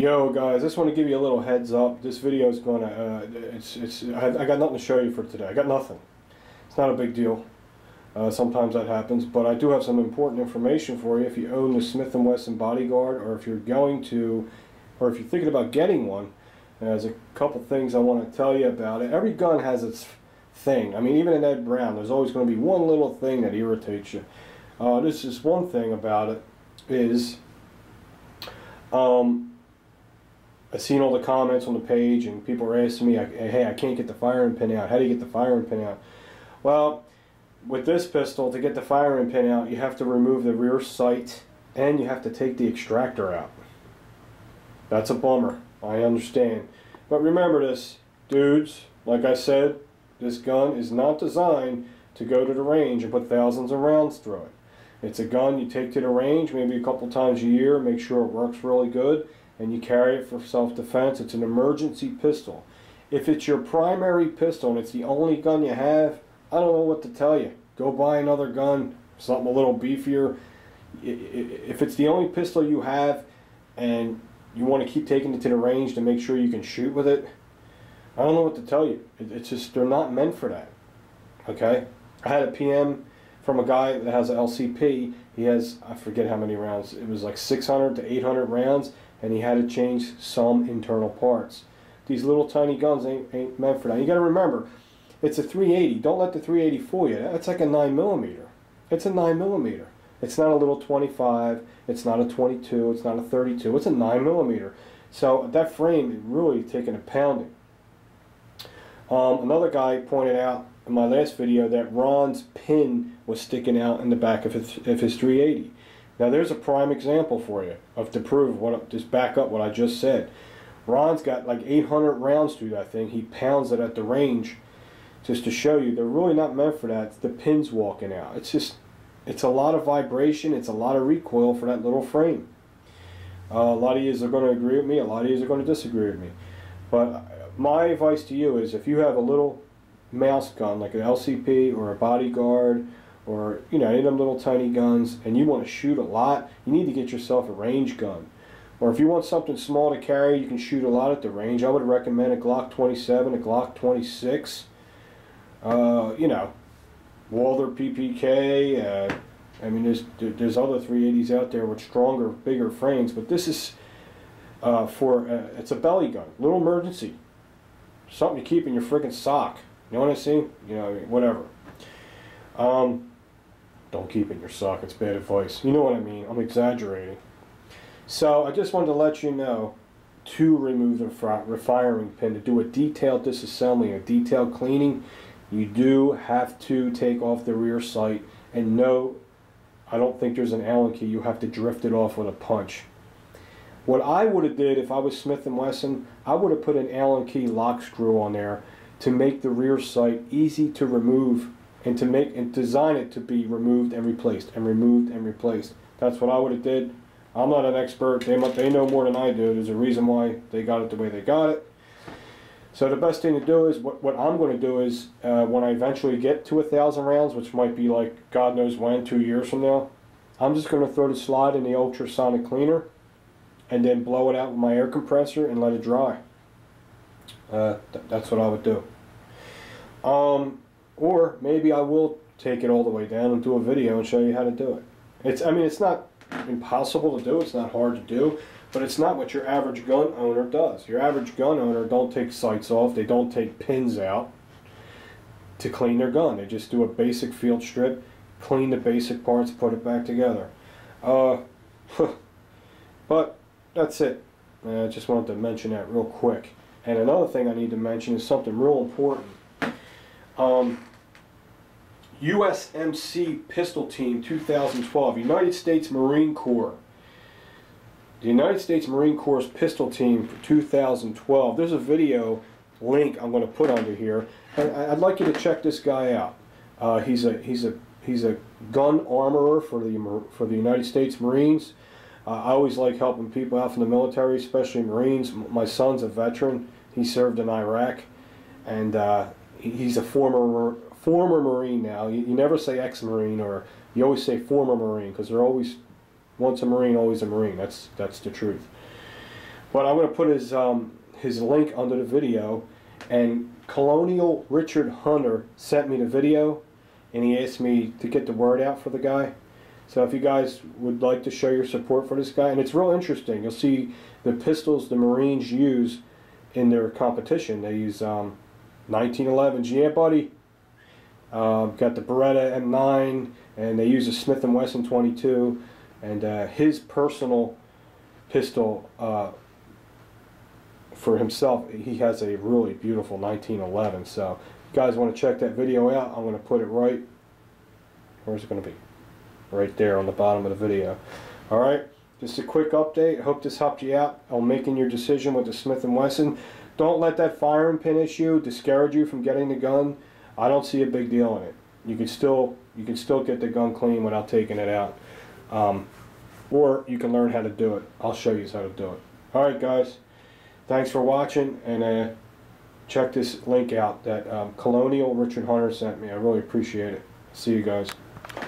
Yo guys, I just want to give you a little heads up. This video is gonna, I got nothing to show you for today. I got nothing. It's not a big deal. Sometimes that happens, but I do have some important information for you if you own the Smith & Wesson Bodyguard, or if you're going to, or if you're thinking about getting one. There's a couple things I want to tell you about it. Every gun has its thing. I mean, even in Ed Brown, there's always going to be one little thing that irritates you. This is one thing about it is, I've seen all the comments on the page, and people are asking me, hey, I can't get the firing pin out. How do you get the firing pin out? Well, with this pistol, to get the firing pin out, you have to remove the rear sight, and you have to take the extractor out. That's a bummer, I understand. But remember this, dudes, like I said, this gun is not designed to go to the range and put thousands of rounds through it. It's a gun you take to the range maybe a couple times a year, make sure it works really good, and you carry it for self-defense. It's an emergency pistol. If it's your primary pistol and it's the only gun you have, I don't know what to tell you. Go buy another gun, something a little beefier. If it's the only pistol you have and you want to keep taking it to the range to make sure you can shoot with it, I don't know what to tell you. It's just, they're not meant for that. Okay? I had a PM from a guy that has an LCP. He has, I forget how many rounds, it was like 600 to 800 rounds, and he had to change some internal parts. These little tiny guns ain't meant for that. You got to remember, it's a 380. Don't let the 380 fool you. That's like a 9mm. It's a 9mm. It's not a little 25. It's not a 22. It's not a 32. It's a 9mm. So that frame is really taking a pounding. Another guy pointed out in my last video that Ron's pin was sticking out in the back of his 380. Now there's a prime example for you of to prove what, just back up what I just said. Ron's got like 800 rounds through that thing. He pounds it at the range just to show you they're really not meant for that. It's the pins walking out. It's just, it's a lot of vibration. It's a lot of recoil for that little frame. A lot of you are going to agree with me. A lot of you are going to disagree with me. But my advice to you is, if you have a little mouse gun like an LCP or a Bodyguard, or you know, any of them little tiny guns, and you want to shoot a lot, you need to get yourself a range gun. Or if you want something small to carry, you can shoot a lot at the range. I would recommend a Glock 27, a Glock 26, you know, Walther PPK. I mean, there's other 380s out there with stronger, bigger frames, but this is it's a belly gun, little emergency, something to keep in your freaking sock. You know what I see? You know, whatever. Don't keep it in your sock. It's bad advice. You know what I mean. I'm exaggerating. So I just wanted to let you know, to remove the firing pin, to do a detailed disassembly, a detailed cleaning, you do have to take off the rear sight. And no, I don't think there's an Allen key. You have to drift it off with a punch. What I would have did if I was Smith & Wesson, I would have put an Allen key lock screw on there to make the rear sight easy to remove, and to make and design it to be removed and replaced, and removed and replaced. That's what I would have did. I'm not an expert. They know more than I do. There's a reason why they got it the way they got it. So the best thing to do is, what I'm going to do is, when I eventually get to 1,000 rounds, which might be like God knows when, 2 years from now, I'm just going to throw the slide in the ultrasonic cleaner and then blow it out with my air compressor and let it dry. That's what I would do. Or maybe I will take it all the way down and do a video and show you how to do it. I mean, it's not impossible to do. It's not hard to do. But it's not what your average gun owner does. Your average gun owner don't take sights off. They don't take pins out to clean their gun. They just do a basic field strip, clean the basic parts, put it back together. But that's it. I just wanted to mention that real quick. And another thing I need to mention is something real important. USMC Pistol Team 2012, United States Marine Corps. The United States Marine Corps Pistol Team for 2012. There's a video link I'm going to put under here, and I'd like you to check this guy out. He's a gun armorer for the United States Marines. I always like helping people out from the military, especially Marines. My son's a veteran. He served in Iraq, and he's a former Marine now. You never say ex-Marine, or you always say former Marine, because they're always, once a Marine, always a Marine. That's the truth. But I'm going to put his link under the video. And Colonial Richard Hunter sent me the video, and he asked me to get the word out for the guy. So if you guys would like to show your support for this guy, and it's real interesting. You'll see the pistols the Marines use in their competition. They use 1911s. Yeah, buddy. Got the Beretta M9, and they use a Smith & Wesson 22. And his personal pistol for himself, he has a really beautiful 1911. So if you guys want to check that video out, I'm going to put it right, where's it going to be? Right there on the bottom of the video. Alright, just a quick update. I hope this helped you out on making your decision with the Smith & Wesson. Don't let that firing pin issue discourage you from getting the gun. I don't see a big deal in it. You can still get the gun clean without taking it out. Or you can learn how to do it. I'll show you how to do it. Alright guys, thanks for watching, and check this link out that Colonial Richard Hunter sent me. I really appreciate it. See you guys.